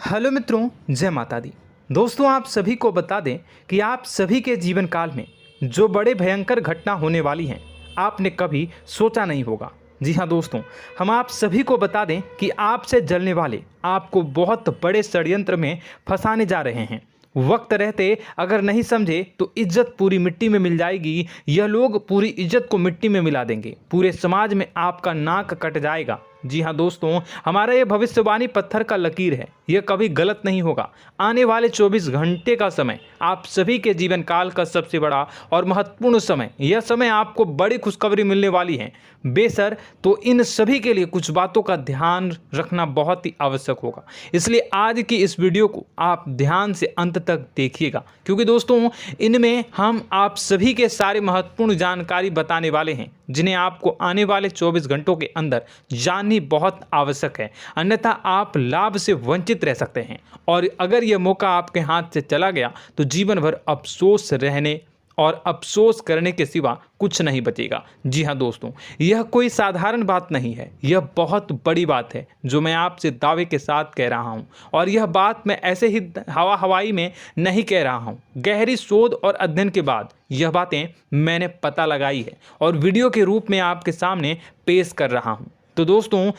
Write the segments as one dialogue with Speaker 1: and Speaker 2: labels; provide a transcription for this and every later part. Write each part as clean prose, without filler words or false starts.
Speaker 1: Hello मित्रों, जय माता दी। दोस्तों, आप सभी को बता दें कि आप सभी के जीवन काल में जो बड़े भयंकर घटना होने वाली हैं, आपने कभी सोचा नहीं होगा। जी हाँ दोस्तों, हम आप सभी को बता दें कि आपसे जलने वाले आपको बहुत बड़े षड्यंत्र में फंसाने जा रहे हैं। वक्त रहते अगर नहीं समझे तो इज्जत पूरी मिट्टी में मिल जाएगी। यह लोग पूरी इज्जत को मिट्टी में मिला देंगे। पूरे समाज में आपका नाक कट जाएगा। जी हाँ दोस्तों, हमारा ये भविष्यवाणी पत्थर का लकीर है, यह कभी गलत नहीं होगा। आने वाले 24 घंटे का समय आप सभी के जीवन काल का सबसे बड़ा और महत्वपूर्ण समय। यह समय आपको बड़ी खुशखबरी मिलने वाली है बेसर, तो इन सभी के लिए कुछ बातों का ध्यान रखना बहुत ही आवश्यक होगा। इसलिए आज की इस वीडियो को आप ध्यान से अंत तक देखिएगा, क्योंकि दोस्तों इनमें हम आप सभी के सारे महत्वपूर्ण जानकारी बताने वाले हैं, जिन्हें आपको आने वाले 24 घंटों के अंदर जाननी बहुत आवश्यक है। अन्यथा आप लाभ से वंचित रह सकते हैं, और अगर यह मौका आपके हाथ से चला गया तो जीवन भर अफसोस रहने और अफसोस करने के सिवा कुछ नहीं बचेगा। जी हाँ दोस्तों, यह कोई साधारण बात नहीं है, यह बहुत बड़ी बात है जो मैं आपसे दावे के साथ कह रहा हूँ। और यह बात मैं ऐसे ही हवाई में नहीं कह रहा हूँ। गहरी शोध और अध्ययन के बाद यह बातें मैंने पता लगाई है और वीडियो के रूप में आपके सामने पेश कर रहा हूँ। तो दोस्तों,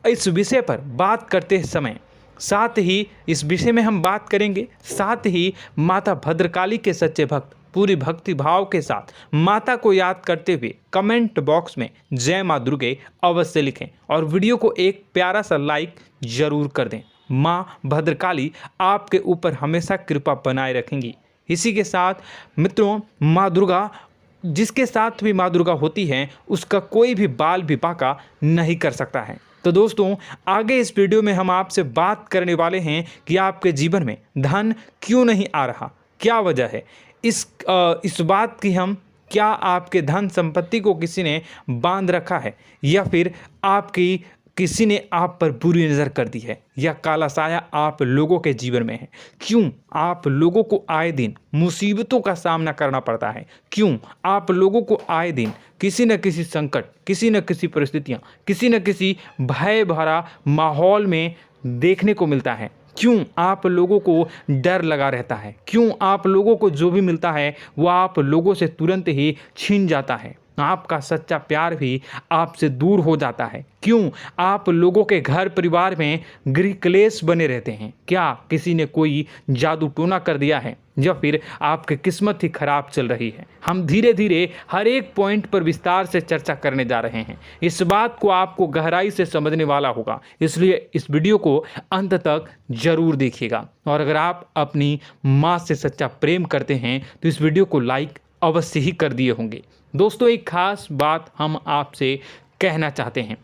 Speaker 1: इस विषय पर बात करते समय साथ ही इस विषय में हम बात करेंगे, साथ ही माता भद्रकाली के सच्चे भक्त पूरी भक्ति भाव के साथ माता को याद करते हुए कमेंट बॉक्स में जय माँ दुर्गे अवश्य लिखें और वीडियो को एक प्यारा सा लाइक जरूर कर दें। माँ भद्रकाली आपके ऊपर हमेशा कृपा बनाए रखेंगी। इसी के साथ मित्रों, माँ दुर्गा, जिसके साथ भी माँ दुर्गा होती हैं, उसका कोई भी बाल भी बांका नहीं कर सकता है। तो दोस्तों, आगे इस वीडियो में हम आपसे बात करने वाले हैं कि आपके जीवन में धन क्यों नहीं आ रहा, क्या वजह है इस बात की। हम क्या आपके धन संपत्ति को किसी ने बांध रखा है, या फिर आपकी किसी ने आप पर बुरी नज़र कर दी है, या काला साया आप लोगों के जीवन में है। क्यों आप लोगों को आए दिन मुसीबतों का सामना करना पड़ता है, क्यों आप लोगों को आए दिन किसी न किसी संकट, किसी न किसी परिस्थितियाँ, किसी न किसी भय भरा माहौल में देखने को मिलता है। क्यों आप लोगों को डर लगा रहता है, क्यों आप लोगों को जो भी मिलता है वो आप लोगों से तुरंत ही छीन जाता है, आपका सच्चा प्यार भी आपसे दूर हो जाता है। क्यों आप लोगों के घर परिवार में गृह क्लेश बने रहते हैं। क्या किसी ने कोई जादू टोना कर दिया है, या फिर आपकी किस्मत ही खराब चल रही है। हम धीरे धीरे हर एक पॉइंट पर विस्तार से चर्चा करने जा रहे हैं। इस बात को आपको गहराई से समझने वाला होगा, इसलिए इस वीडियो को अंत तक जरूर देखिएगा। और अगर आप अपनी माँ से सच्चा प्रेम करते हैं तो इस वीडियो को लाइक अवश्य ही कर दिए होंगे। दोस्तों, एक खास बात हम आपसे कहना चाहते हैं।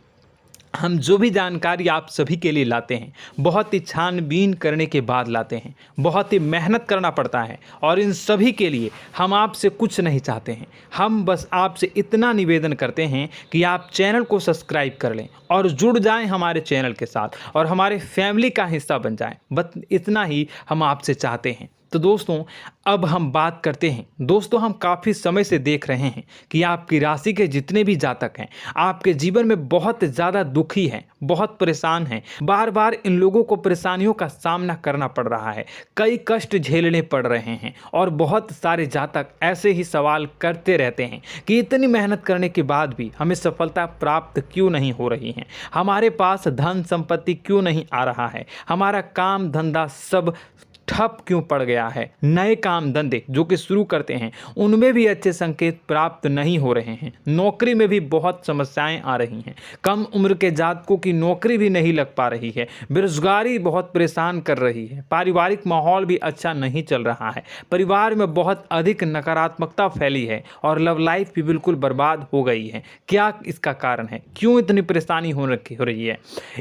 Speaker 1: हम जो भी जानकारी आप सभी के लिए लाते हैं, बहुत ही छानबीन करने के बाद लाते हैं, बहुत ही मेहनत करना पड़ता है, और इन सभी के लिए हम आपसे कुछ नहीं चाहते हैं। हम बस आपसे इतना निवेदन करते हैं कि आप चैनल को सब्सक्राइब कर लें और जुड़ जाएं हमारे चैनल के साथ और हमारे फैमिली का हिस्सा बन जाएं। बस इतना ही हम आपसे चाहते हैं। तो दोस्तों, अब हम बात करते हैं। दोस्तों, हम काफ़ी समय से देख रहे हैं कि आपकी राशि के जितने भी जातक हैं, आपके जीवन में बहुत ज़्यादा दुखी हैं, बहुत परेशान हैं। बार बार इन लोगों को परेशानियों का सामना करना पड़ रहा है, कई कष्ट झेलने पड़ रहे हैं, और बहुत सारे जातक ऐसे ही सवाल करते रहते हैं कि इतनी मेहनत करने के बाद भी हमें सफलता प्राप्त क्यों नहीं हो रही है, हमारे पास धन संपत्ति क्यों नहीं आ रहा है, हमारा काम धंधा सब ठप क्यों पड़ गया है। नए काम धंधे जो कि शुरू करते हैं उनमें भी अच्छे संकेत प्राप्त नहीं हो रहे हैं। नौकरी में भी बहुत समस्याएं आ रही हैं। कम उम्र के जातकों की नौकरी भी नहीं लग पा रही है। बेरोजगारी बहुत परेशान कर रही है। पारिवारिक माहौल भी अच्छा नहीं चल रहा है। परिवार में बहुत अधिक नकारात्मकता फैली है और लव लाइफ भी बिल्कुल बर्बाद हो गई है। क्या इसका कारण है, क्यों इतनी परेशानी हो रही है?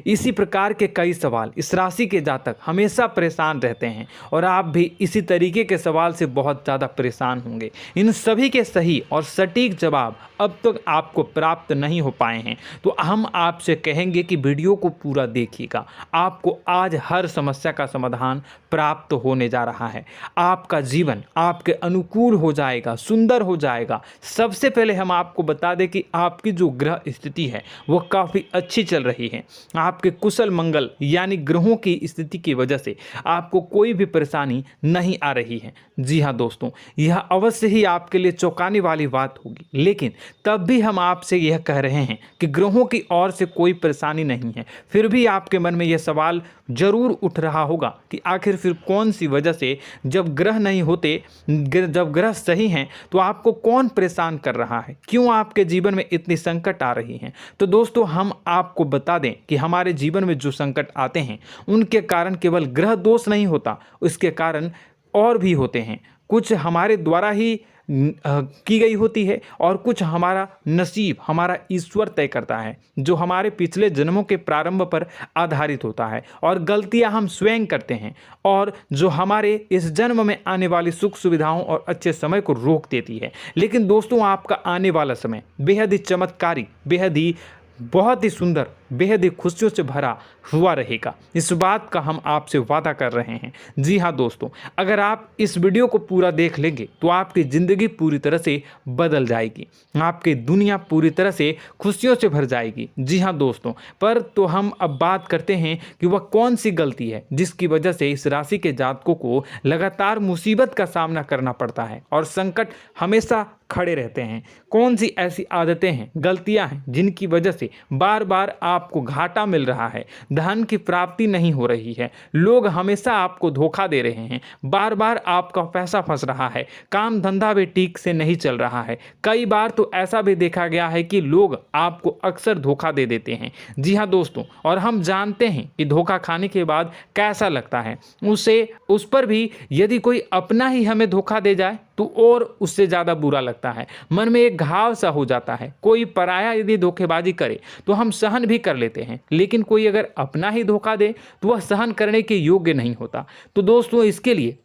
Speaker 1: इसी प्रकार के कई सवाल इस राशि के जातक हमेशा परेशान रहते हैं और आप भी इसी तरीके के सवाल से बहुत ज़्यादा परेशान होंगे। इन सभी के सही और सटीक जवाब अब तक आपको प्राप्त नहीं हो पाए हैं, तो हम आपसे कहेंगे कि वीडियो को पूरा देखिएगा। आपको आज हर समस्या का समाधान प्राप्त होने जा रहा है। आपका जीवन आपके अनुकूल हो जाएगा, सुंदर हो जाएगा। सबसे पहले हम आपको बता दें कि आपकी जो ग्रह स्थिति है वो काफ़ी अच्छी चल रही है। आपके कुशल मंगल यानी ग्रहों की स्थिति की वजह से आपको कोई भी परेशानी नहीं आ रही है। जी हाँ दोस्तों, यह अवश्य ही आपके लिए चौंकाने वाली बात होगी, लेकिन तब भी हम आपसे यह कह रहे हैं कि ग्रहों की ओर से कोई परेशानी नहीं है। फिर भी आपके मन में यह सवाल जरूर उठ रहा होगा कि आखिर फिर कौन सी वजह से, जब ग्रह नहीं होते, जब ग्रह सही हैं, तो आपको कौन परेशान कर रहा है, क्यों आपके जीवन में इतनी संकट आ रही हैं। तो दोस्तों, हम आपको बता दें कि हमारे जीवन में जो संकट आते हैं उनके कारण केवल ग्रह दोष नहीं होता, उसके कारण और भी होते हैं। कुछ हमारे द्वारा ही की गई होती है और कुछ हमारा नसीब, हमारा ईश्वर तय करता है, जो हमारे पिछले जन्मों के प्रारंभ पर आधारित होता है। और गलतियां हम स्वयं करते हैं और जो हमारे इस जन्म में आने वाली सुख सुविधाओं और अच्छे समय को रोक देती है। लेकिन दोस्तों, आपका आने वाला समय बेहद ही चमत्कारी, बेहद ही बहुत ही सुंदर, बेहद ही खुशियों से भरा हुआ रहेगा। इस बात का हम आपसे वादा कर रहे हैं। जी हाँ दोस्तों, अगर आप इस वीडियो को पूरा देख लेंगे तो आपकी ज़िंदगी पूरी तरह से बदल जाएगी, आपकी दुनिया पूरी तरह से खुशियों से भर जाएगी। जी हाँ दोस्तों, पर तो हम अब बात करते हैं कि वह कौन सी गलती है जिसकी वजह से इस राशि के जातकों को लगातार मुसीबत का सामना करना पड़ता है और संकट हमेशा खड़े रहते हैं। कौन सी ऐसी आदतें हैं, गलतियां हैं जिनकी वजह से बार बार आपको घाटा मिल रहा है, धन की प्राप्ति नहीं हो रही है, लोग हमेशा आपको धोखा दे रहे हैं, बार बार आपका पैसा फंस रहा है, काम धंधा भी ठीक से नहीं चल रहा है। कई बार तो ऐसा भी देखा गया है कि लोग आपको अक्सर धोखा दे देते हैं। जी हाँ दोस्तों, और हम जानते हैं कि धोखा खाने के बाद कैसा लगता है। उस पर भी यदि कोई अपना ही हमें धोखा दे जाए तो और उससे ज़्यादा बुरा लगता है, मन में एक घाव सा हो जाता है। कोई पराया यदि धोखेबाजी करे तो हम सहन भी कर लेते हैं, लेकिन कोई अगर अपना ही धोखा दे तो वह सहन करने के योग्य नहीं होता। तो दोस्तों, इसके लिए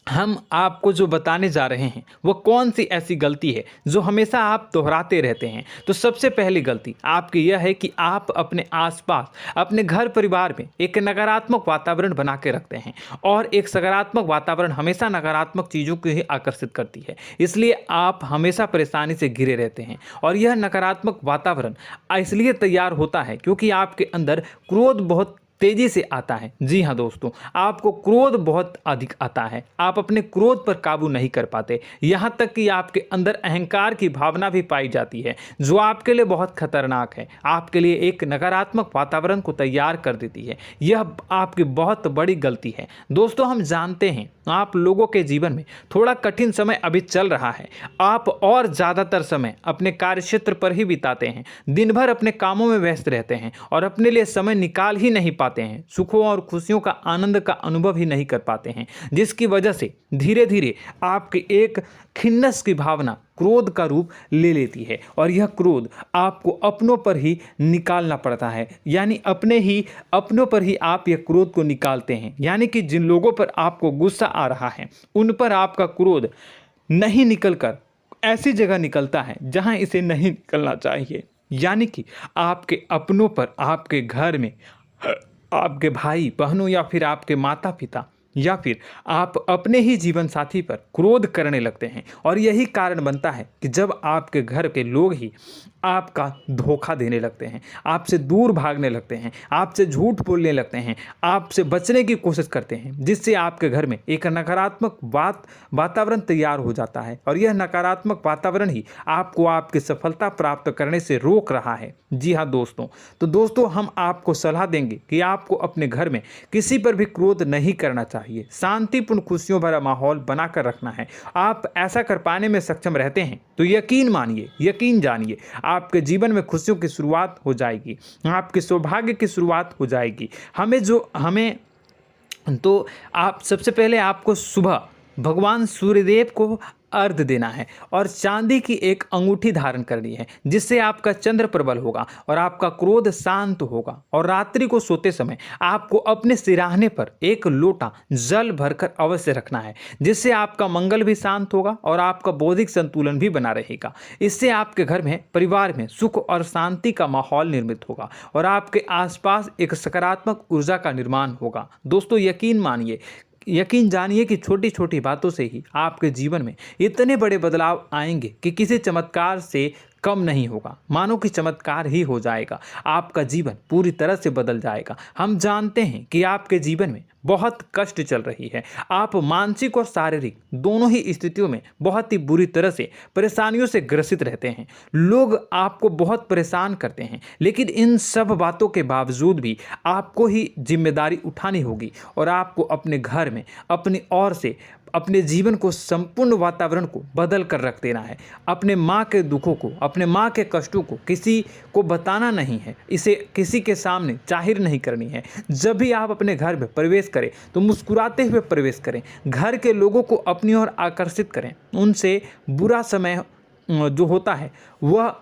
Speaker 1: हम आपको जो बताने जा रहे हैं वो कौन सी ऐसी गलती है जो हमेशा आप दोहराते रहते हैं। तो सबसे पहली गलती आपकी यह है कि आप अपने आसपास, अपने घर परिवार में एक नकारात्मक वातावरण बना के रखते हैं, और एक सकारात्मक वातावरण हमेशा नकारात्मक चीज़ों को ही आकर्षित करती है। इसलिए आप हमेशा परेशानी से घिरे रहते हैं, और यह नकारात्मक वातावरण इसलिए तैयार होता है क्योंकि आपके अंदर क्रोध बहुत तेजी से आता है। जी हाँ दोस्तों, आपको क्रोध बहुत अधिक आता है, आप अपने क्रोध पर काबू नहीं कर पाते, यहाँ तक कि आपके अंदर अहंकार की भावना भी पाई जाती है, जो आपके लिए बहुत खतरनाक है, आपके लिए एक नकारात्मक वातावरण को तैयार कर देती है। यह आपकी बहुत बड़ी गलती है। दोस्तों, हम जानते हैं आप लोगों के जीवन में थोड़ा कठिन समय अभी चल रहा है। आप और ज़्यादातर समय अपने कार्यक्षेत्र पर ही बिताते हैं, दिन भर अपने कामों में व्यस्त रहते हैं और अपने लिए समय निकाल ही नहीं पाते हैं, सुखों और खुशियों का आनंद का अनुभव ही नहीं कर पाते हैं, जिसकी वजह से धीरे धीरे आपकी एक खिन्नस की भावना क्रोध का रूप ले लेती है, और यह क्रोध आपको अपनों पर ही निकालना पड़ता है। यानी अपनों पर ही आप यह क्रोध को निकालते हैं। यानी कि जिन लोगों पर आपको गुस्सा आ रहा है उन पर आपका क्रोध नहीं निकलकर ऐसी जगह निकलता है जहां इसे नहीं निकलना चाहिए। यानी कि आपके अपनों पर, आपके घर में आपके भाई बहनों या फिर आपके माता पिता या फिर आप अपने ही जीवन साथी पर क्रोध करने लगते हैं, और यही कारण बनता है कि जब आपके घर के लोग ही आपका धोखा देने लगते हैं, आपसे दूर भागने लगते हैं, आपसे झूठ बोलने लगते हैं, आपसे बचने की कोशिश करते हैं, जिससे आपके घर में एक नकारात्मक वातावरण तैयार हो जाता है, और यह नकारात्मक वातावरण ही आपको आपकी सफलता प्राप्त करने से रोक रहा है। जी हाँ दोस्तों, तो दोस्तों, हम आपको सलाह देंगे कि आपको अपने घर में किसी पर भी क्रोध नहीं करना चाहिए, शांतिपूर्ण खुशियों भरा माहौल बनाकर रखना है। आप ऐसा कर पाने में सक्षम रहते हैं तो यकीन मानिए, यकीन जानिए, आपके जीवन में खुशियों की शुरुआत हो जाएगी, आपके सौभाग्य की शुरुआत हो जाएगी। आप सबसे पहले आपको सुबह भगवान सूर्यदेव को अर्घ देना है और चांदी की एक अंगूठी धारण करनी है, जिससे आपका चंद्र प्रबल होगा और आपका क्रोध शांत होगा। और रात्रि को सोते समय आपको अपने सिराहने पर एक लोटा जल भरकर अवश्य रखना है, जिससे आपका मंगल भी शांत होगा और आपका बौद्धिक संतुलन भी बना रहेगा। इससे आपके घर में, परिवार में सुख और शांति का माहौल निर्मित होगा और आपके आसपास एक सकारात्मक ऊर्जा का निर्माण होगा। दोस्तों यकीन जानिए कि छोटी छोटी बातों से ही आपके जीवन में इतने बड़े बदलाव आएंगे कि किसी चमत्कार से कम नहीं होगा। मानो कि चमत्कार ही हो जाएगा, आपका जीवन पूरी तरह से बदल जाएगा। हम जानते हैं कि आपके जीवन में बहुत कष्ट चल रही है, आप मानसिक और शारीरिक दोनों ही स्थितियों में बहुत ही बुरी तरह से परेशानियों से ग्रसित रहते हैं। लोग आपको बहुत परेशान करते हैं, लेकिन इन सब बातों के बावजूद भी आपको ही जिम्मेदारी उठानी होगी और आपको अपने घर में अपनी ओर से अपने जीवन को, संपूर्ण वातावरण को बदल कर रख देना है। अपने माँ के दुखों को, अपने माँ के कष्टों को किसी को बताना नहीं है, इसे किसी के सामने जाहिर नहीं करनी है। जब भी आप अपने घर में प्रवेश करें तो मुस्कुराते हुए प्रवेश करें, घर के लोगों को अपनी ओर आकर्षित करें। उनसे बुरा समय जो होता है वह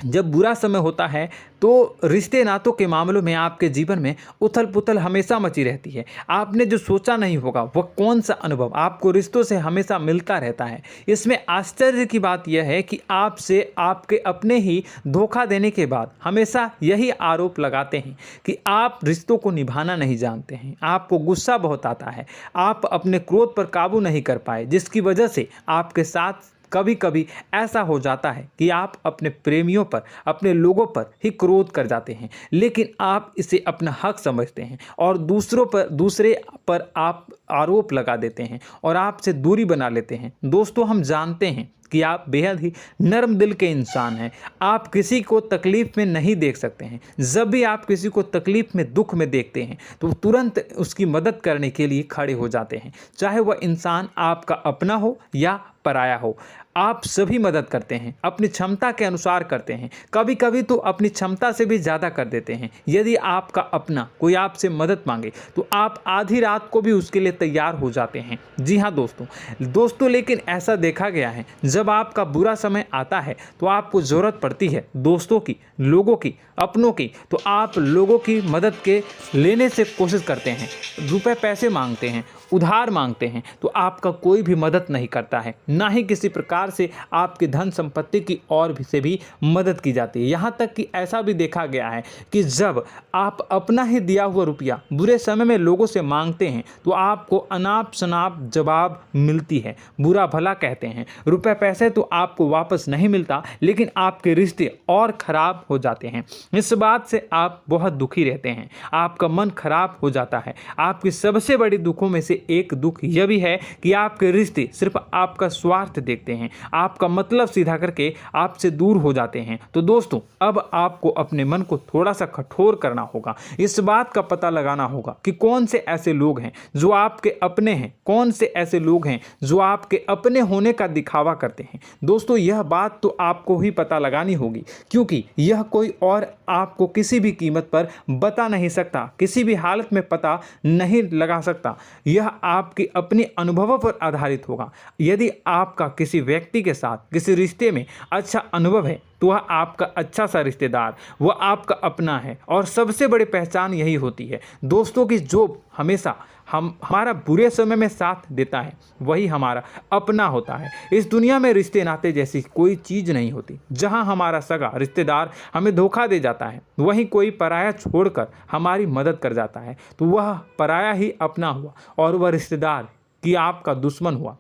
Speaker 1: जब बुरा समय होता है तो रिश्ते नातों के मामलों में आपके जीवन में उथल पुथल हमेशा मची रहती है। आपने जो सोचा नहीं होगा वह कौन सा अनुभव आपको रिश्तों से हमेशा मिलता रहता है। इसमें आश्चर्य की बात यह है कि आपसे आपके अपने ही धोखा देने के बाद हमेशा यही आरोप लगाते हैं कि आप रिश्तों को निभाना नहीं जानते हैं, आपको गुस्सा बहुत आता है, आप अपने क्रोध पर काबू नहीं कर पाए, जिसकी वजह से आपके साथ कभी कभी ऐसा हो जाता है कि आप अपने प्रेमियों पर, अपने लोगों पर ही क्रोध कर जाते हैं, लेकिन आप इसे अपना हक समझते हैं और दूसरे पर आप आरोप लगा देते हैं और आपसे दूरी बना लेते हैं। दोस्तों, हम जानते हैं कि आप बेहद ही नर्म दिल के इंसान हैं। आप किसी को तकलीफ़ में नहीं देख सकते हैं। जब भी आप किसी को तकलीफ़ में, दुख में देखते हैं तो तुरंत उसकी मदद करने के लिए खड़े हो जाते हैं, चाहे वह इंसान आपका अपना हो या पराया हो। आप सभी मदद करते हैं, अपनी क्षमता के अनुसार करते हैं, कभी कभी तो अपनी क्षमता से भी ज़्यादा कर देते हैं। यदि आपका अपना कोई आपसे मदद मांगे तो आप आधी रात को भी उसके लिए तैयार हो जाते हैं। जी हाँ दोस्तों, लेकिन ऐसा देखा गया है, जब आपका बुरा समय आता है तो आपको ज़रूरत पड़ती है दोस्तों की, लोगों की, अपनों की, तो आप लोगों की मदद के लेने से कोशिश करते हैं, रुपए पैसे मांगते हैं, उधार मांगते हैं, तो आपका कोई भी मदद नहीं करता है, ना ही किसी प्रकार से आपकी धन संपत्ति की और भी से भी मदद की जाती है। यहाँ तक कि ऐसा भी देखा गया है कि जब आप अपना ही दिया हुआ रुपया बुरे समय में लोगों से मांगते हैं तो आपको अनाप शनाप जवाब मिलती है, बुरा भला कहते हैं। रुपए पैसे तो आपको वापस नहीं मिलता, लेकिन आपके रिश्ते और खराब हो जाते हैं। इस बात से आप बहुत दुखी रहते हैं, आपका मन खराब हो जाता है। आपकी सबसे बड़ी दुखों में से एक दुख यह भी है कि आपके रिश्ते सिर्फ आपका स्वार्थ देखते हैं, आपका मतलब सीधा करके आपसे दूर हो जाते हैं। तो दोस्तों, अब आपको अपने मन को थोड़ा सा कठोर करना होगा, इस बात का पता लगाना होगा कि कौन से ऐसे लोग हैं जो आपके अपने हैं, कौन से ऐसे लोग हैं जो आपके अपने होने का दिखावा करते हैं। दोस्तों, यह बात तो आपको ही पता लगानी होगी, क्योंकि यह कोई और आपको किसी भी कीमत पर बता नहीं सकता, किसी भी हालत में पता नहीं लगा सकता। यह आपके अपने अनुभवों पर आधारित होगा। यदि आपका किसी व्यक्ति के साथ किसी रिश्ते में अच्छा अनुभव है तो वह आपका अच्छा सा रिश्तेदार, वह आपका अपना है। और सबसे बड़ी पहचान यही होती है दोस्तों की जो हमेशा हमारा बुरे समय में साथ देता है वही हमारा अपना होता है। इस दुनिया में रिश्ते नाते जैसी कोई चीज़ नहीं होती। जहां हमारा सगा रिश्तेदार हमें धोखा दे जाता है, वहीं कोई पराया छोड़कर हमारी मदद कर जाता है, तो वह पराया ही अपना हुआ और वह रिश्तेदार कि आपका दुश्मन हुआ।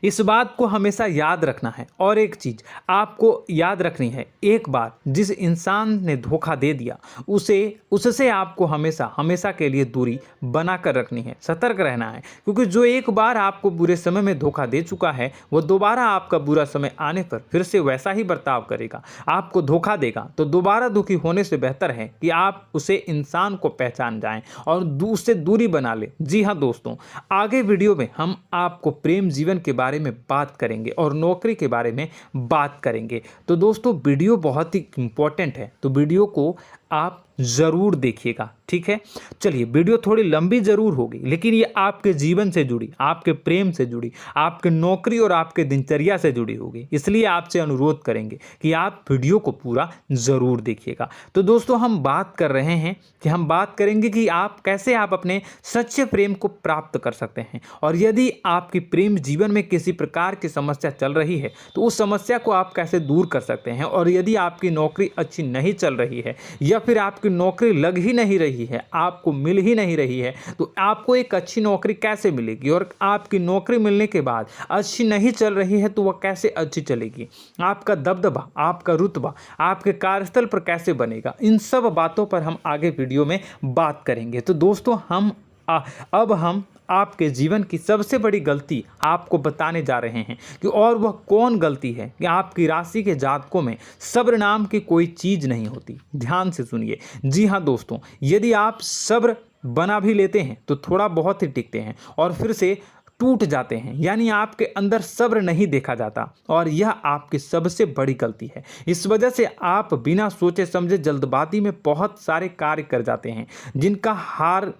Speaker 1: इस बात को हमेशा याद रखना है। और एक चीज़ आपको याद रखनी है, एक बार जिस इंसान ने धोखा दे दिया उससे आपको हमेशा के लिए दूरी बना कर रखनी है, सतर्क रहना है। क्योंकि जो एक बार आपको बुरे समय में धोखा दे चुका है वह दोबारा आपका बुरा समय आने पर फिर से वैसा ही बर्ताव करेगा, आपको धोखा देगा। तो दोबारा दुखी होने से बेहतर है कि आप उसे इंसान को पहचान जाएं और उससे दूरी बना लें। जी हाँ दोस्तों, आगे वीडियो में हम आपको प्रेम जीवन के बारे में बात करेंगे और नौकरी के बारे में बात करेंगे। तो दोस्तों, वीडियो बहुत ही इम्पोर्टेंट है, तो वीडियो को आप ज़रूर देखिएगा, ठीक है। चलिए, वीडियो थोड़ी लंबी ज़रूर होगी, लेकिन ये आपके जीवन से जुड़ी, आपके प्रेम से जुड़ी, आपके नौकरी और आपके दिनचर्या से जुड़ी होगी, इसलिए आपसे अनुरोध करेंगे कि आप वीडियो को पूरा ज़रूर देखिएगा। तो दोस्तों, हम बात कर रहे हैं कि हम बात करेंगे कि आप कैसे आप अपने सच्चे प्रेम को प्राप्त कर सकते हैं, और यदि आपकी प्रेम जीवन में किसी प्रकार की समस्या चल रही है तो उस समस्या को आप कैसे दूर कर सकते हैं, और यदि आपकी नौकरी अच्छी नहीं चल रही है या फिर आपकी नौकरी लग ही नहीं रही है, आपको मिल ही नहीं रही है, तो आपको एक अच्छी नौकरी कैसे मिलेगी, और आपकी नौकरी मिलने के बाद अच्छी नहीं चल रही है तो वह कैसे अच्छी चलेगी, आपका दबदबा, आपका रुतबा आपके कार्यस्थल पर कैसे बनेगा, इन सब बातों पर हम आगे वीडियो में बात करेंगे। तो दोस्तों, अब हम आपके जीवन की सबसे बड़ी गलती आपको बताने जा रहे हैं कि और वह कौन गलती है कि आपकी राशि के जातकों में सब्र नाम की कोई चीज़ नहीं होती। ध्यान से सुनिए। जी हाँ दोस्तों, यदि आप सब्र बना भी लेते हैं तो थोड़ा बहुत ही टिकते हैं और फिर से टूट जाते हैं, यानी आपके अंदर सब्र नहीं देखा जाता, और यह आपकी सबसे बड़ी गलती है। इस वजह से आप बिना सोचे समझे जल्दबाजी में बहुत सारे कार्य कर जाते हैं, जिसका हार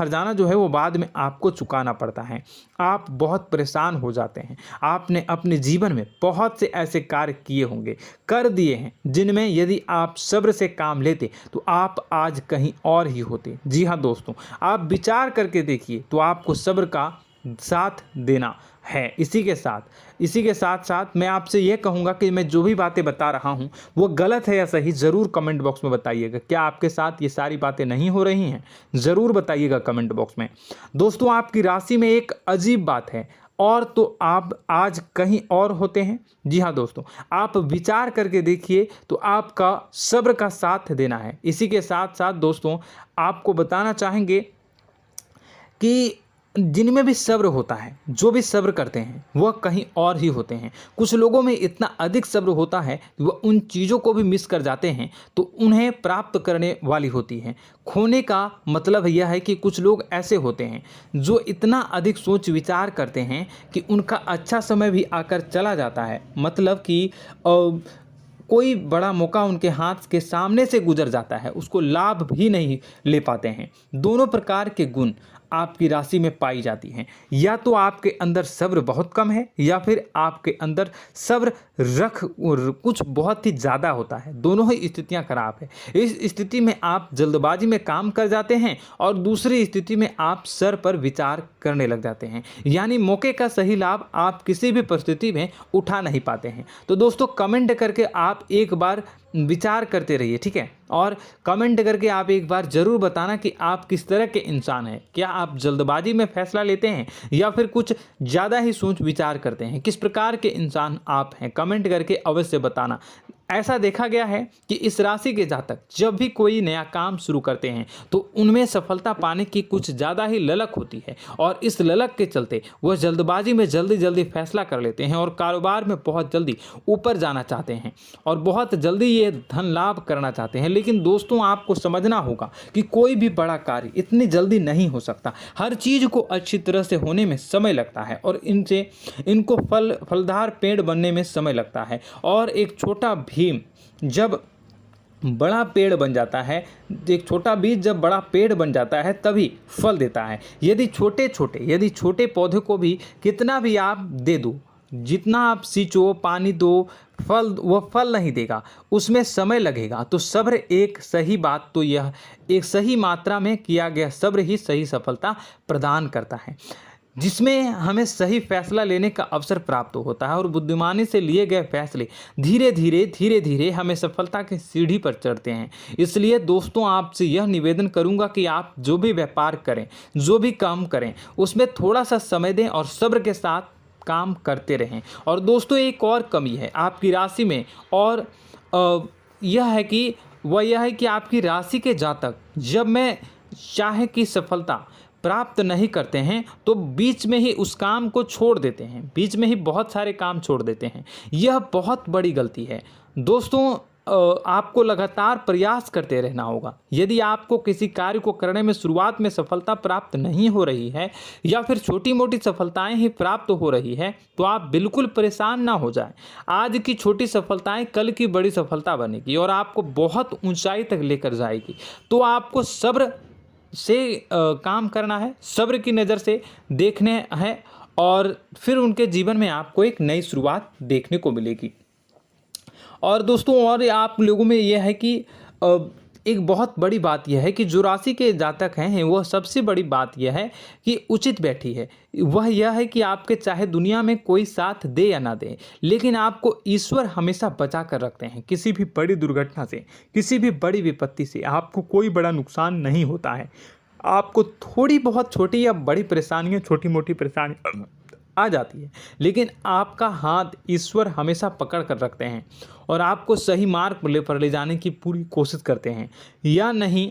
Speaker 1: जाना जो है वो बाद में आपको चुकाना पड़ता है। आप बहुत परेशान हो जाते हैं। आपने अपने जीवन में बहुत से ऐसे कार्य किए होंगे, कर दिए हैं, जिनमें यदि आप सब्र से काम लेते तो आप आज कहीं और ही होते। जी हाँ दोस्तों, आप विचार करके देखिए तो आपको सब्र का साथ देना है। इसी के साथ साथ मैं आपसे यह कहूँगा कि मैं जो भी बातें बता रहा हूँ वो गलत है या सही, ज़रूर कमेंट बॉक्स में बताइएगा। क्या आपके साथ ये सारी बातें नहीं हो रही हैं? ज़रूर बताइएगा कमेंट बॉक्स में। दोस्तों, आपकी राशि में एक अजीब बात है, और तो आप आज कहीं और होते हैं। जी हाँ दोस्तों, आप विचार करके देखिए तो आपका सब्र का साथ देना है। इसी के साथ साथ दोस्तों, आपको बताना चाहेंगे कि जिनमें भी सब्र होता है, जो भी सब्र करते हैं वह कहीं और ही होते हैं। कुछ लोगों में इतना अधिक सब्र होता है कि वह उन चीज़ों को भी मिस कर जाते हैं तो उन्हें प्राप्त करने वाली होती हैं। खोने का मतलब यह है कि कुछ लोग ऐसे होते हैं जो इतना अधिक सोच विचार करते हैं कि उनका अच्छा समय भी आकर चला जाता है, मतलब कि कोई बड़ा मौका उनके हाथ के सामने से गुजर जाता है, उसको लाभ भी नहीं ले पाते हैं। दोनों प्रकार के गुण आपकी राशि में पाई जाती हैं। या तो आपके अंदर सब्र बहुत कम है या फिर आपके अंदर सब्र कुछ बहुत ही ज़्यादा होता है। दोनों ही स्थितियां खराब है। इस स्थिति में आप जल्दबाजी में काम कर जाते हैं और दूसरी स्थिति में आप सर पर विचार करने लग जाते हैं, यानी मौके का सही लाभ आप किसी भी परिस्थिति में उठा नहीं पाते हैं। तो दोस्तों, कमेंट करके आप एक बार विचार करते रहिए, ठीक है, और कमेंट करके आप एक बार ज़रूर बताना कि आप किस तरह के इंसान हैं। क्या आप जल्दबाजी में फैसला लेते हैं या फिर कुछ ज़्यादा ही सोच विचार करते हैं? किस प्रकार के इंसान आप हैं, कमेंट करके अवश्य बताना। ऐसा देखा गया है कि इस राशि के जातक जब भी कोई नया काम शुरू करते हैं तो उनमें सफलता पाने की कुछ ज़्यादा ही ललक होती है, और इस ललक के चलते वह जल्दबाजी में जल्दी फैसला कर लेते हैं और कारोबार में बहुत जल्दी ऊपर जाना चाहते हैं और बहुत जल्दी ये धन लाभ करना चाहते हैं। लेकिन दोस्तों, आपको समझना होगा कि कोई भी बड़ा कार्य इतनी जल्दी नहीं हो सकता। हर चीज़ को अच्छी तरह से होने में समय लगता है और इनको फलदार पेड़ बनने में समय लगता है। और एक छोटा भीम जब बड़ा पेड़ बन जाता है, एक छोटा बीज जब बड़ा पेड़ बन जाता है तभी फल देता है। यदि छोटे पौधे को भी कितना भी आप दे दो, जितना आप सींचो, पानी दो, वह फल नहीं देगा, उसमें समय लगेगा। तो सब्र एक सही मात्रा में किया गया सब्र ही सही सफलता प्रदान करता है, जिसमें हमें सही फैसला लेने का अवसर प्राप्त होता है और बुद्धिमानी से लिए गए फैसले धीरे धीरे हमें सफलता की सीढ़ी पर चढ़ते हैं। इसलिए दोस्तों, आपसे यह निवेदन करूंगा कि आप जो भी व्यापार करें, जो भी काम करें, उसमें थोड़ा सा समय दें और सब्र के साथ काम करते रहें। और दोस्तों, एक और कमी है आपकी राशि में, और यह है कि आपकी राशि के जातक जब में चाहे कि सफलता प्राप्त नहीं करते हैं तो बीच में ही उस काम को छोड़ देते हैं, बीच में ही बहुत सारे काम छोड़ देते हैं। यह बहुत बड़ी गलती है दोस्तों। आपको लगातार प्रयास करते रहना होगा। यदि आपको किसी कार्य को करने में शुरुआत में सफलता प्राप्त नहीं हो रही है या फिर छोटी मोटी सफलताएं ही प्राप्त हो रही है तो आप बिल्कुल परेशान ना हो जाएं। आज की छोटी सफलताएं कल की बड़ी सफलता बनेगी और आपको बहुत ऊंचाई तक लेकर जाएगी। तो आपको सब्र से काम करना है, सब्र की नज़र से देखने हैं और फिर उनके जीवन में आपको एक नई शुरुआत देखने को मिलेगी। और दोस्तों और आप लोगों में यह है कि एक बहुत बड़ी बात यह है कि जो राशि के जातक हैं वह सबसे बड़ी बात यह है कि उचित बैठी है। वह यह है कि आपके चाहे दुनिया में कोई साथ दे या ना दे, लेकिन आपको ईश्वर हमेशा बचा कर रखते हैं। किसी भी बड़ी दुर्घटना से, किसी भी बड़ी विपत्ति से आपको कोई बड़ा नुकसान नहीं होता है। आपको थोड़ी बहुत छोटी या बड़ी परेशानियाँ, छोटी मोटी परेशानी आ जाती है, लेकिन आपका हाथ ईश्वर हमेशा पकड़ कर रखते हैं और आपको सही मार्ग पर ले जाने की पूरी कोशिश करते हैं। या नहीं,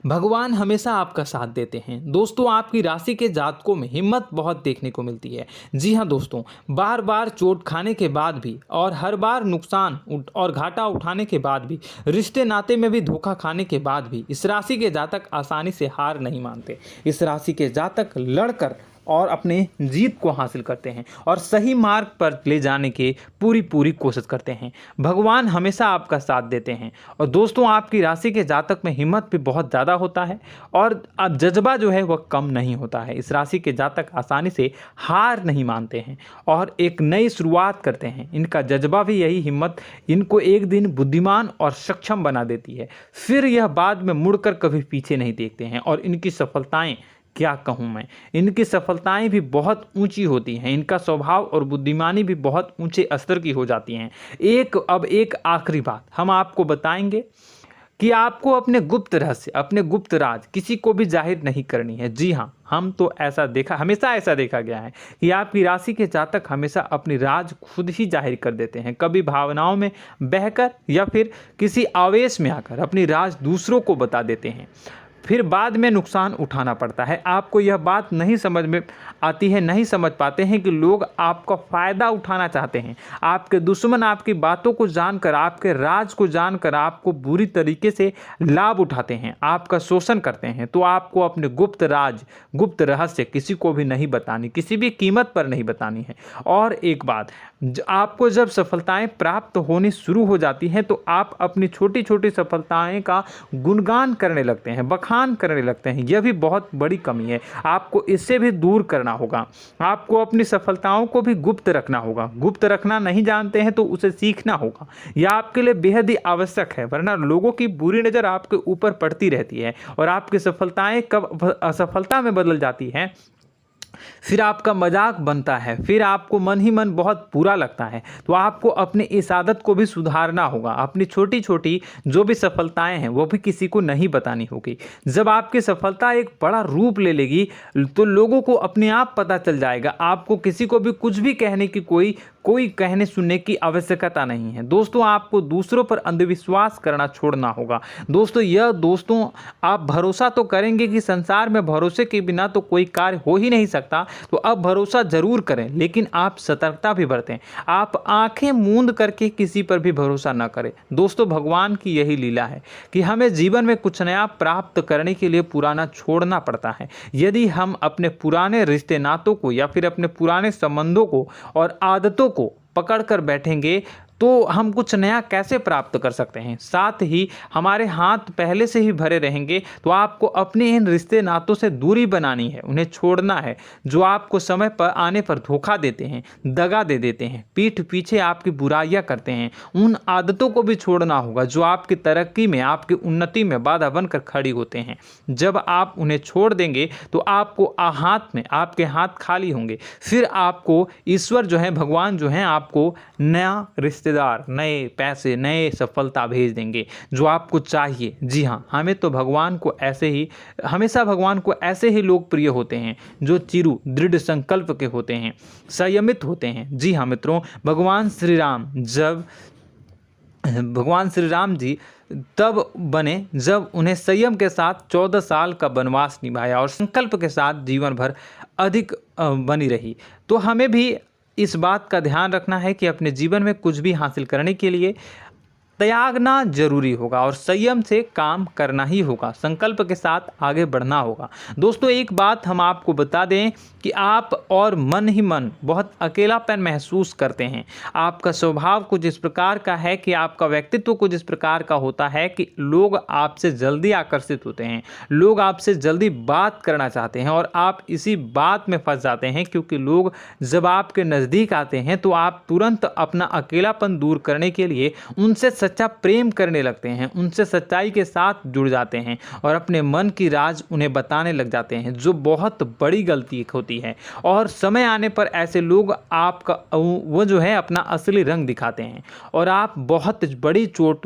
Speaker 1: भगवान हमेशा आपका साथ देते हैं। दोस्तों आपकी राशि के जातकों में हिम्मत बहुत देखने को मिलती है। जी हाँ दोस्तों, बार बार चोट खाने के बाद भी और हर बार नुकसान और घाटा उठाने के बाद भी, रिश्ते नाते में भी धोखा खाने के बाद भी इस राशि के जातक आसानी से हार नहीं मानते। इस राशि के जातक लड़कर और अपने जीत को हासिल करते हैं और सही मार्ग पर ले जाने की पूरी कोशिश करते हैं। भगवान हमेशा आपका साथ देते हैं। और दोस्तों आपकी राशि के जातक में हिम्मत भी बहुत ज़्यादा होता है और अब जज्बा जो है वह कम नहीं होता है। इस राशि के जातक आसानी से हार नहीं मानते हैं और एक नई शुरुआत करते हैं। इनका जज्बा भी, यही हिम्मत इनको एक दिन बुद्धिमान और सक्षम बना देती है। फिर यह बाद में मुड़कर कभी पीछे नहीं देखते हैं और इनकी सफलताएं, क्या कहूँ मैं, इनकी सफलताएं भी बहुत ऊंची होती हैं। इनका स्वभाव और बुद्धिमानी भी बहुत ऊंचे स्तर की हो जाती हैं। अब एक आखिरी बात हम आपको बताएंगे कि आपको अपने गुप्त रहस्य, अपने गुप्त राज किसी को भी जाहिर नहीं करनी है। जी हाँ, हम तो हमेशा ऐसा देखा गया है कि आपकी राशि के जातक हमेशा अपनी राज खुद ही जाहिर कर देते हैं। कभी भावनाओं में बहकर या फिर किसी आवेश में आकर अपनी राज दूसरों को बता देते हैं, फिर बाद में नुकसान उठाना पड़ता है। आपको यह बात नहीं समझ में आती है, नहीं समझ पाते हैं कि लोग आपका फ़ायदा उठाना चाहते हैं। आपके दुश्मन आपकी बातों को जानकर, आपके राज को जानकर आपको बुरी तरीके से लाभ उठाते हैं, आपका शोषण करते हैं। तो आपको अपने गुप्त राज, गुप्त रहस्य किसी को भी नहीं बतानी, किसी भी कीमत पर नहीं बतानी है। और एक बात, आपको जब सफलताएं प्राप्त होनी शुरू हो जाती हैं तो आप अपनी छोटी छोटी सफलताएं का गुणगान करने लगते हैं, बखान करने लगते हैं। यह भी बहुत बड़ी कमी है, आपको इससे भी दूर करना होगा। आपको अपनी सफलताओं को भी गुप्त रखना होगा। गुप्त रखना नहीं जानते हैं तो उसे सीखना होगा। यह आपके लिए बेहद ही आवश्यक है, वरना लोगों की बुरी नज़र आपके ऊपर पड़ती रहती है और आपकी सफलताएं कब असफलता में बदल जाती हैं, फिर आपका मजाक बनता है, फिर आपको मन ही मन बहुत बुरा लगता है। तो आपको अपनी इस आदत को भी सुधारना होगा। अपनी छोटी छोटी जो भी सफलताएं हैं वो भी किसी को नहीं बतानी होगी। जब आपकी सफलता एक बड़ा रूप ले लेगी तो लोगों को अपने आप पता चल जाएगा। आपको किसी को भी कुछ भी कहने की कोई कहने सुनने की आवश्यकता नहीं है। दोस्तों आपको दूसरों पर अंधविश्वास करना छोड़ना होगा। दोस्तों आप भरोसा तो करेंगे कि संसार में भरोसे के बिना तो कोई कार्य हो ही नहीं सकता, तो अब भरोसा जरूर करें, लेकिन आप सतर्कता भी बरतें। आप आंखें मूंद करके किसी पर भी भरोसा न करें। दोस्तों भगवान की यही लीला है कि हमें जीवन में कुछ नया प्राप्त करने के लिए पुराना छोड़ना पड़ता है। यदि हम अपने पुराने रिश्ते नातों को या फिर अपने पुराने संबंधों को और आदतों को पकड़ कर बैठेंगे तो हम कुछ नया कैसे प्राप्त कर सकते हैं। साथ ही हमारे हाथ पहले से ही भरे रहेंगे। तो आपको अपने इन रिश्ते नातों से दूरी बनानी है, उन्हें छोड़ना है जो आपको समय पर आने पर धोखा देते हैं, दगा दे देते हैं, पीठ पीछे आपकी बुराइयां करते हैं। उन आदतों को भी छोड़ना होगा जो आपकी तरक्की में, आपकी उन्नति में बाधा बनकर खड़ी होते हैं। जब आप उन्हें छोड़ देंगे तो आपको आपके हाथ खाली होंगे। फिर आपको ईश्वर जो है, भगवान जो है, आपको नया रिश्तेदार, नए पैसे, नए सफलता भेज देंगे जो आपको चाहिए। जी हाँ, हमेशा भगवान को ऐसे ही लोग प्रिय होते हैं जो चिरु दृढ़ संकल्प के होते हैं, संयमित होते हैं। जी हाँ मित्रों, भगवान श्री राम जी तब बने जब उन्हें संयम के साथ 14 साल का वनवास निभाया और संकल्प के साथ जीवन भर अधिक बनी रही। तो हमें भी इस बात का ध्यान रखना है कि अपने जीवन में कुछ भी हासिल करने के लिए त्यागना जरूरी होगा और संयम से काम करना ही होगा, संकल्प के साथ आगे बढ़ना होगा। दोस्तों एक बात हम आपको बता दें कि आप और मन ही मन बहुत अकेलापन महसूस करते हैं। आपका स्वभाव कुछ इस प्रकार का है कि आपका व्यक्तित्व कुछ इस प्रकार का होता है कि लोग आपसे जल्दी आकर्षित होते हैं, लोग आपसे जल्दी बात करना चाहते हैं और आप इसी बात में फंस जाते हैं, क्योंकि लोग जब आपके नज़दीक आते हैं तो आप तुरंत अपना अकेलापन दूर करने के लिए उनसे सच्चा प्रेम करने लगते हैं, उनसे सच्चाई के साथ जुड़ जाते हैं और अपने मन की राज उन्हें बताने लग जाते हैं, जो बहुत बड़ी गलती होती है। और समय आने पर ऐसे लोग आपका वो जो है अपना असली रंग दिखाते हैं और आप बहुत बड़ी चोट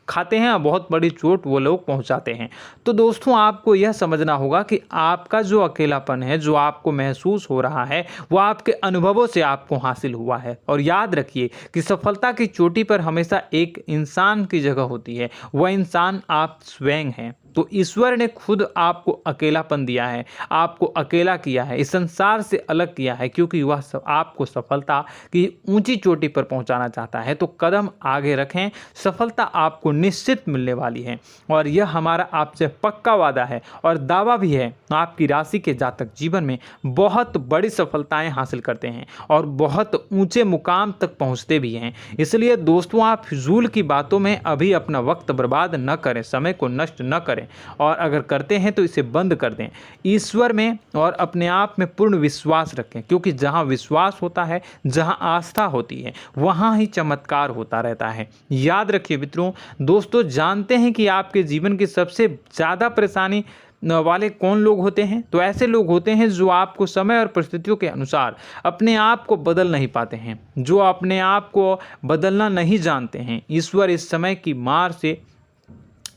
Speaker 1: खाते हैं, बहुत बड़ी चोट वो लोग पहुंचाते हैं। तो दोस्तों आपको यह समझना होगा कि आपका जो अकेलापन है, जो आपको महसूस हो रहा है, वो आपके अनुभवों से आपको हासिल हुआ है। और याद रखिए कि सफलता की चोटी पर हमेशा एक इंसान की जगह होती है, वह इंसान आप स्वयं हैं। तो ईश्वर ने खुद आपको अकेलापन दिया है, आपको अकेला किया है, इस संसार से अलग किया है, क्योंकि वह आपको सफलता की ऊंची चोटी पर पहुंचाना चाहता है। तो कदम आगे रखें, सफलता आपको निश्चित मिलने वाली है और यह हमारा आपसे पक्का वादा है और दावा भी है। आपकी राशि के जातक जीवन में बहुत बड़ी सफलताएं हासिल करते हैं और बहुत ऊंचे मुकाम तक पहुंचते भी हैं। इसलिए दोस्तों आप फिजूल की बातों में अभी अपना वक्त बर्बाद न करें, समय को नष्ट न करें और अगर करते हैं तो इसे बंद कर दें। ईश्वर में और अपने आप में पूर्ण विश्वास रखें, क्योंकि जहां विश्वास होता है, जहां आस्था होती है, वहां ही चमत्कार होता रहता है। याद रखिए मित्रों, दोस्तों जानते हैं कि आपके जीवन की सबसे ज़्यादा परेशानी वाले कौन लोग होते हैं? तो ऐसे लोग होते हैं जो आपको समय और परिस्थितियों के अनुसार अपने आप को बदल नहीं पाते हैं, जो अपने आप को बदलना नहीं जानते हैं। ईश्वर इस समय की मार से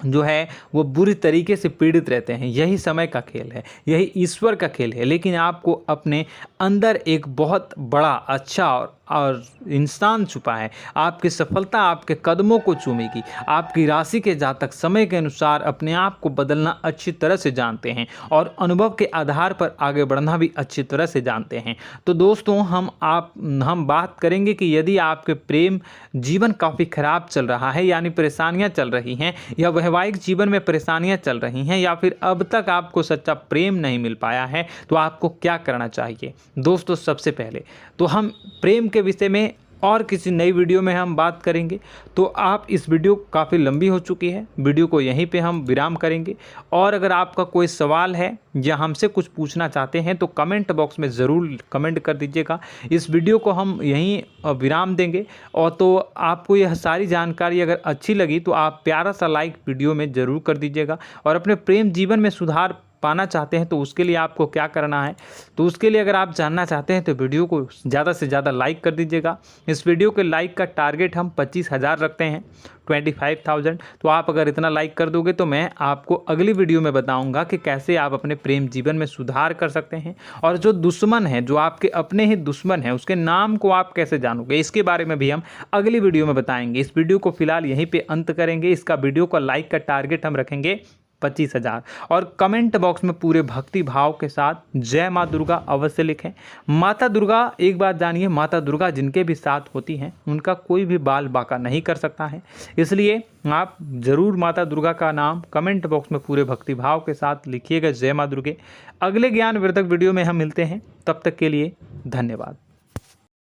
Speaker 1: जो है वो बुरी तरीके से पीड़ित रहते हैं। यही समय का खेल है, यही ईश्वर का खेल है। लेकिन आपको अपने अंदर एक बहुत बड़ा अच्छा और इंसान छुपा है। आपकी सफलता आपके कदमों को चूमेगी। आपकी राशि के जातक समय के अनुसार अपने आप को बदलना अच्छी तरह से जानते हैं और अनुभव के आधार पर आगे बढ़ना भी अच्छी तरह से जानते हैं। तो दोस्तों हम बात करेंगे कि यदि आपके प्रेम जीवन काफ़ी खराब चल रहा है, यानी परेशानियां चल रही हैं, या वैवाहिक जीवन में परेशानियां चल रही हैं, या फिर अब तक आपको सच्चा प्रेम नहीं मिल पाया है, तो आपको क्या करना चाहिए। दोस्तों सबसे पहले तो हम प्रेम के विषय में और किसी नई वीडियो में हम बात करेंगे। तो आप इस वीडियो काफ़ी लंबी हो चुकी है, वीडियो को यहीं पे हम विराम करेंगे। और अगर आपका कोई सवाल है या हमसे कुछ पूछना चाहते हैं तो कमेंट बॉक्स में ज़रूर कमेंट कर दीजिएगा। इस वीडियो को हम यहीं विराम देंगे। और तो आपको यह सारी जानकारी अगर अच्छी लगी तो आप प्यारा सा लाइक वीडियो में ज़रूर कर दीजिएगा। और अपने प्रेम जीवन में सुधार पाना चाहते हैं तो उसके लिए आपको क्या करना है, तो उसके लिए अगर आप जानना चाहते हैं तो वीडियो को ज़्यादा से ज़्यादा लाइक कर दीजिएगा। इस वीडियो के लाइक का टारगेट हम 25,000 रखते हैं, 25,000। तो आप अगर इतना लाइक कर दोगे तो मैं आपको अगली वीडियो में बताऊंगा कि कैसे आप अपने प्रेम जीवन में सुधार कर सकते हैं। और जो दुश्मन है, जो आपके अपने ही दुश्मन है, उसके नाम को आप कैसे जानोगे, इसके बारे में भी हम अगली वीडियो में बताएंगे। इस वीडियो को फिलहाल यहीं पर अंत करेंगे। इसका वीडियो का लाइक का टारगेट हम रखेंगे 25,000। और कमेंट बॉक्स में पूरे भक्ति भाव के साथ जय माँ दुर्गा अवश्य लिखें। माता दुर्गा, एक बात जानिए, माता दुर्गा जिनके भी साथ होती हैं उनका कोई भी बाल बांका नहीं कर सकता है। इसलिए आप ज़रूर माता दुर्गा का नाम कमेंट बॉक्स में पूरे भक्ति भाव के साथ लिखिएगा, जय माँ दुर्गे। अगले ज्ञानवर्धक वीडियो में हम मिलते हैं, तब तक के लिए धन्यवाद।